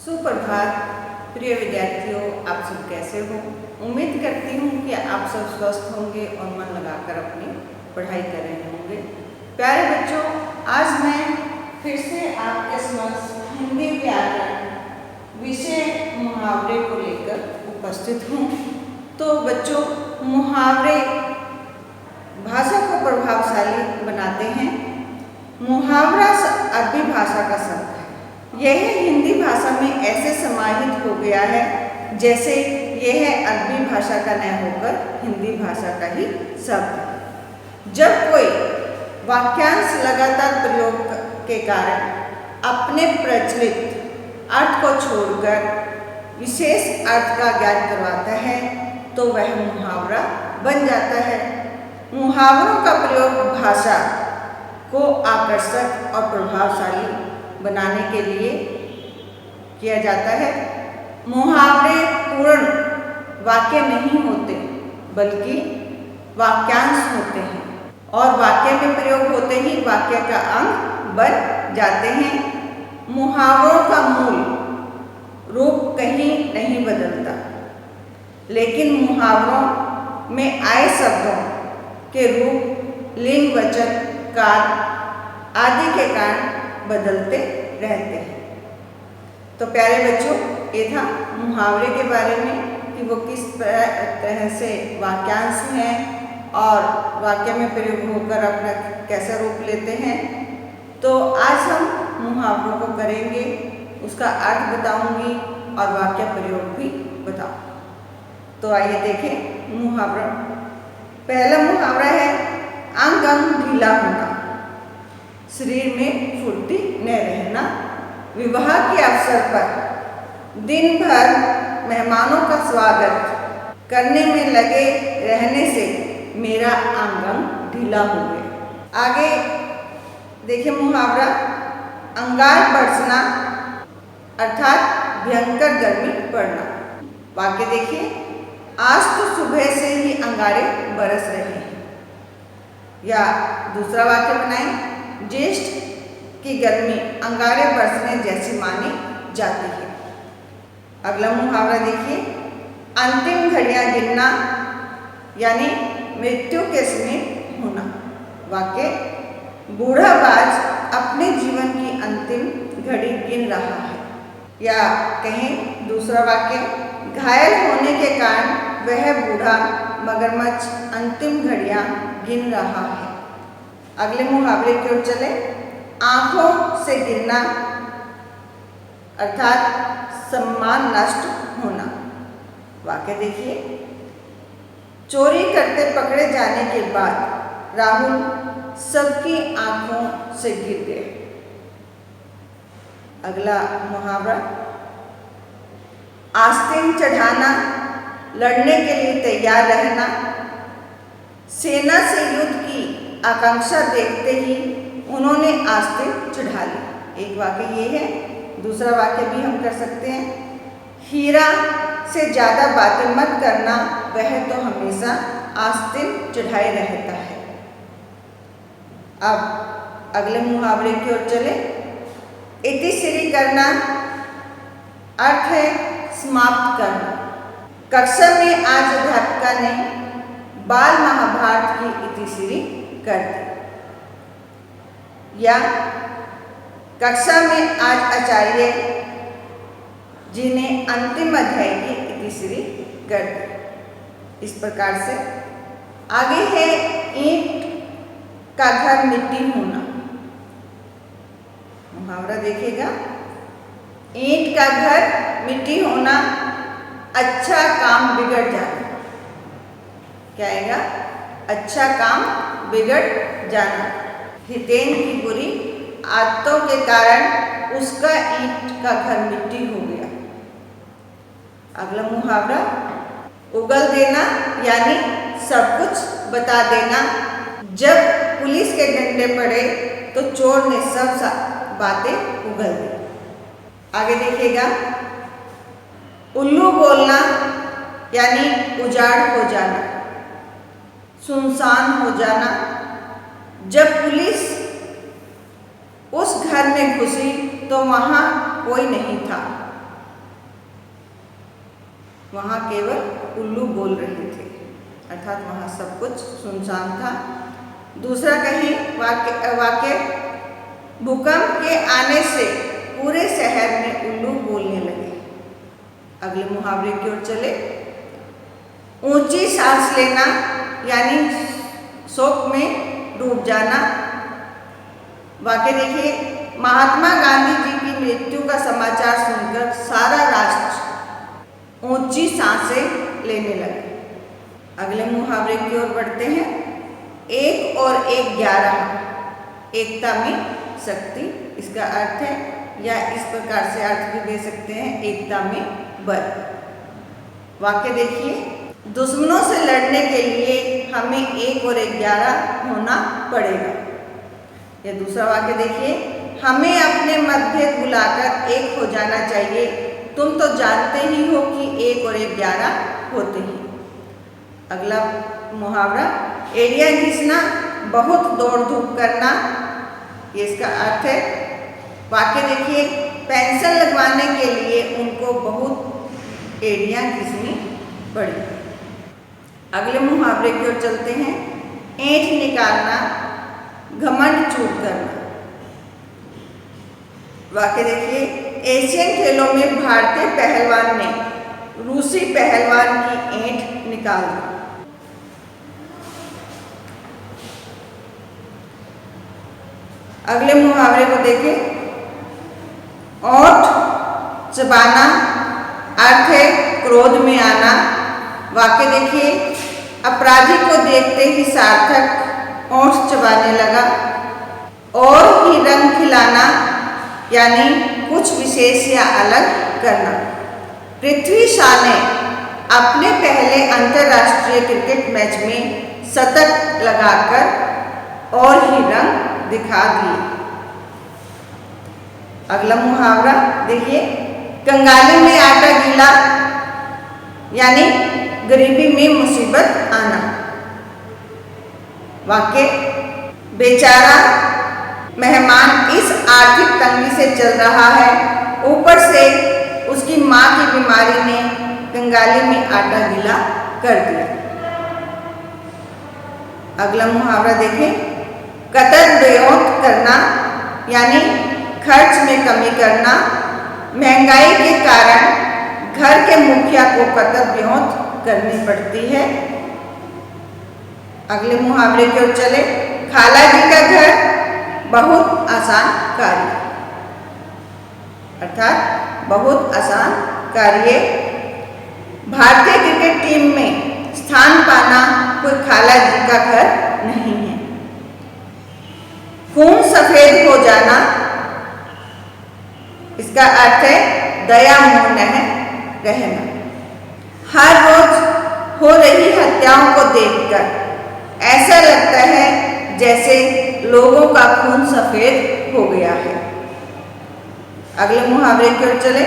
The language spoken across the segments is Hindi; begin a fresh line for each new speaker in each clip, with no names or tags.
सुप्रभात प्रिय विद्यार्थियों, आप सब कैसे हो। उम्मीद करती हूँ कि आप सब स्वस्थ होंगे और मन लगाकर अपनी पढ़ाई कर रहे होंगे। प्यारे बच्चों, आज मैं फिर से आपके समक्ष हिंदी व्याकरण विषय मुहावरे को लेकर उपस्थित हूँ। तो बच्चों, मुहावरे भाषा को प्रभावशाली बनाते हैं। मुहावरा अरबी भाषा का शब्द है। यह हिंदी भाषा में ऐसे समाहित हो गया है जैसे यह अरबी भाषा का न होकर हिंदी भाषा का ही शब्द है। जब कोई वाक्यांश लगातार प्रयोग के कारण अपने प्रचलित अर्थ को छोड़कर विशेष अर्थ का ज्ञान करवाता है तो वह मुहावरा बन जाता है। मुहावरों का प्रयोग भाषा को आकर्षक और प्रभावशाली बनाने के लिए किया जाता है। मुहावरे पूर्ण वाक्य नहीं होते बल्कि वाक्यांश होते हैं और वाक्य में प्रयोग होते ही वाक्य का अंग बन जाते हैं। मुहावरों का मूल रूप कहीं नहीं बदलता, लेकिन मुहावरों में आए शब्दों के रूप लिंग, वचन, काल आदि के कारण बदलते रहते हैं। तो प्यारे बच्चों, ये था मुहावरे के बारे में कि वो किस तरह से वाक्यांश हैं और वाक्य में प्रयोग होकर अपना कैसा रूप लेते हैं। तो आज हम मुहावरों को करेंगे, उसका अर्थ बताऊंगी और वाक्य प्रयोग भी बताऊँ। तो आइए देखें मुहावरा। पहला मुहावरा है अंग अंग ढीला होना, शरीर में फुर्ती न रहना। विवाह के अवसर पर दिन भर मेहमानों का स्वागत करने में लगे रहने से मेरा अंग अंग ढीला हो गया। आगे देखिए मुहावरा अंगार बरसना अर्थात भयंकर गर्मी पड़ना। वाक्य देखिए, आज तो सुबह से ही अंगारे बरस रहे हैं। या दूसरा वाक्य बनाएं, ज्येष्ठ की गर्मी अंगारे बरसने जैसी मानी जाती है। अगला मुहावरा देखिए, अंतिम घड़ियां गिनना यानी मृत्यु के समीप होना। वाक्य, बूढ़ा बाज अपने जीवन की अंतिम घड़ी गिन रहा है। या कहें दूसरा वाक्य, घायल होने के कारण वह बूढ़ा मगरमच्छ अंतिम घड़ियां गिन रहा है। अगले मुहावरे की ओर चले, आंखों से गिरना अर्थात सम्मान नष्ट होना। वाक्य देखिए, चोरी करते पकड़े जाने के बाद राहुल सबकी आंखों से गिर गए। अगला मुहावरा, आस्तीन चढ़ाना लड़ने के लिए तैयार रहना। सेना से युद्ध की आकांक्षा देखते ही उन्होंने आस्तीन चढ़ा ली। एक वाक्य ये है। दूसरा वाक्य भी हम कर सकते हैं, हीरा से ज़्यादा बातें मत करना, वह तो हमेशा आस्तीन चढ़ाए रहता है। अब अगले मुहावरे की ओर चले, इतिश्री करना अर्थ है समाप्त करना। कक्षा में आज अध्यापिका ने बाल महाभारत की इतिश्री कर दी। या कक्षा में आज आचार्य जी ने अंतिम अध्याय की इतिश्री कर दी। इस प्रकार से आगे है ईंट का घर मिट्टी होना। मुहावरा देखिएगा, ईंट का घर मिट्टी होना, अच्छा काम बिगड़ जाना। क्या आएगा? अच्छा काम बिगड़ जाना। हितेन की बुरी आदतों के कारण उसका ईंट का घर मिट्टी हो गया। अगला मुहावरा, उगल देना यानी सब कुछ बता देना। जब पुलिस के डंडे पड़े तो चोर ने सब बातें उगल दी। आगे देखिएगा, उल्लू बोलना यानी उजाड़ हो जाना, सुनसान हो जाना। जब पुलिस उस घर में घुसी तो वहाँ कोई नहीं था। वहाँ केवल उल्लू बोल रहे थे, अर्थात वहाँ सब कुछ सुनसान था। दूसरा कहें वाक्य भूकंप के आने से पूरे शहर में उल्लू बोलने लगे। अगले मुहावरे की ओर चले। ऊंची सांस लेना यानी शोक में डूब जाना। वाक्य देखिए, महात्मा गांधी जी की मृत्यु का समाचार सुनकर सारा राष्ट्र ऊंची सांसें लेने लगा। अगले मुहावरे की ओर बढ़ते हैं। 1 और 1 11, एकता में शक्ति। इसका अर्थ है, या इस प्रकार से अर्थ भी दे सकते हैं, एकता में बल। वाक्य देखिए, दुश्मनों से लड़ने के लिए हमें 1 और 1 11 होना पड़ेगा। या दूसरा वाक्य देखिए, हमें अपने मतभेद भुलाकर एक हो जाना चाहिए। तुम तो जानते ही हो कि 1 और 1 11 होते हैं। अगला मुहावरा, एड़ियाँ घिसना, बहुत दौड़ धूप करना। ये इसका अर्थ है। वाक्य देखिए, पेंशन लगवाने के लिए उनको बहुत एड़ियाँ घिसनी पड़ी। अगले मुहावरे की ओर चलते हैं। ऐंठ निकालना, घमंड चूर करना। वाक्य देखिए, एशियन खेलों में भारतीय पहलवान ने रूसी पहलवान की ऐंठ निकाल दी। अगले मुहावरे को देखें। ओठ चबाना, अर्थ है क्रोध में आना। वाक्य देखिए, अपराधी को देखते ही सार्थक ओठ चबाने लगा। और ही रंग खिलाना यानी कुछ विशेष या अलग करना। पृथ्वी शॉ ने अपने पहले अंतर्राष्ट्रीय क्रिकेट मैच में शतक लगाकर और ही रंग दिखा दिए। अगला मुहावरा देखिए, कंगाली में आटा गीला यानी गरीबी में मुसीबत आना। वाक्य, बेचारा मेहमान इस आर्थिक तंगी से चल रहा है, ऊपर से उसकी माँ की बीमारी ने कंगाली में आटा गीला कर दिया। अगला मुहावरा देखें। कतर ब्योंत करना यानी खर्च में कमी करना। महंगाई के कारण घर के मुखिया को कतर ब्योंत करनी पड़ती है। अगले मुहावरे की ओर चले। खाला जी का घर बहुत आसान कार्य, अर्थात बहुत आसान कार्य। भारतीय क्रिकेट टीम में स्थान पाना कोई खाला जी का घर नहीं है। खून सफेद हो जाना, इसका अर्थ है दया मुँह रहना। हर रोज हो रही हत्याओं को देखकर ऐसा लगता है जैसे लोगों का खून सफेद हो गया है। अगले मुहावरे की ओर चले।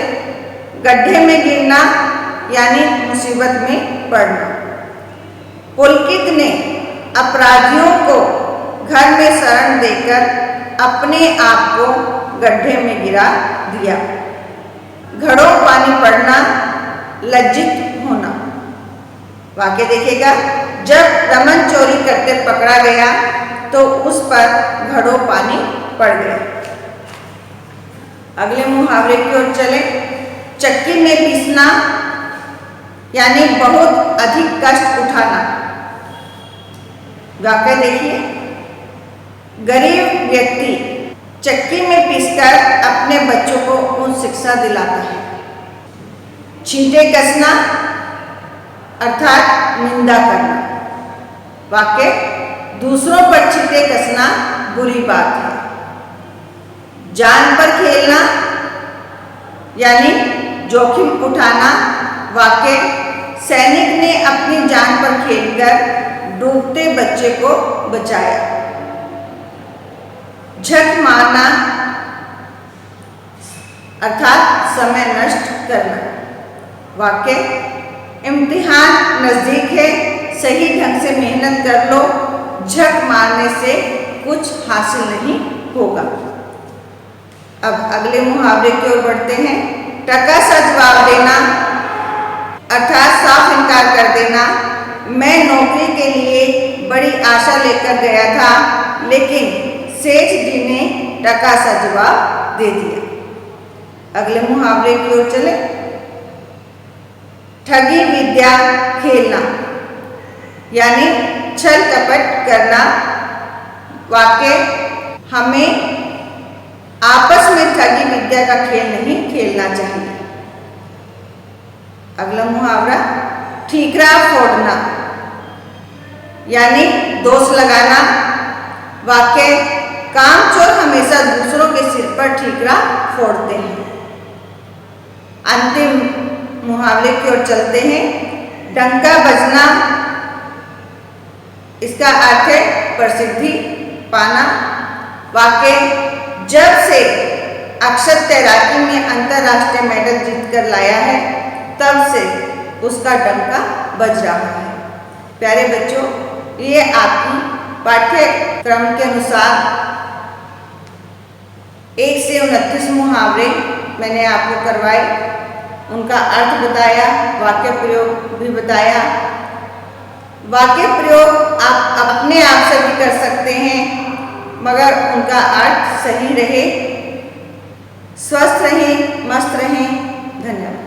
गड्ढे में गिरना यानी मुसीबत में पड़ना। पुलकित ने अपराधियों को घर में शरण देकर अपने आप को गड्ढे में गिरा दिया। घड़ों पानी पड़ना, लज्जित होना। वाक्य देखिएगा, जब रमन चोरी करते पकड़ा गया तो उस पर घड़ों पानी पड़ गया। अगले मुहावरे की ओर चले। चक्की में पीसना यानी बहुत अधिक कष्ट उठाना। वाक्य देखिए, गरीब व्यक्ति चक्की में पीसकर अपने बच्चों को उच्च शिक्षा दिलाता है। छींटे कसना अर्थात निंदा करना। वाक्य, दूसरों पर छींटे कसना बुरी बात है। जान पर खेलना यानी जोखिम उठाना। वाक्य, सैनिक ने अपनी जान पर खेलकर डूबते बच्चे को बचाया। झक मारना अर्थात समय नष्ट करना। वाक्य, इम्तिहान नजदीक है, सही ढंग से मेहनत कर लो, झक मारने से कुछ हासिल नहीं होगा। अब अगले मुहावरे की ओर बढ़ते हैं। टका सा जवाब देना अर्थात साफ इनकार कर देना। मैं नौकरी के लिए बड़ी आशा लेकर गया था, लेकिन सेठ जी ने टका सा जवाब दे दिया। अगले मुहावरे की ओर चले। ठगी विद्या खेलना, यानी छल कपट करना। वाक्य, हमें आपस में ठगी विद्या का खेल नहीं खेलना चाहिए। अगला मुहावरा, ठीकरा फोड़ना, यानी दोष लगाना। वाक्य, कामचोर हमेशा दूसरों के सिर पर ठीकरा फोड़ते हैं। अंतिम मुहावरे की ओर चलते हैं। डंका बजना, इसका अर्थ है प्रसिद्धि पाना। वाक्य, जब से अक्षत तैराकी में अंतरराष्ट्रीय मेडल जीतकर लाया है, तब से उसका डंका बज रहा है। प्यारे बच्चों, ये आपकी पाठ्यक्रम के अनुसार 1 से 29 मुहावरे मैंने आपको करवाए, उनका अर्थ बताया, वाक्य प्रयोग भी बताया। वाक्य प्रयोग आप अपने आप से भी कर सकते हैं, मगर उनका अर्थ सही रहे। स्वस्थ रहें, मस्त रहें। धन्यवाद।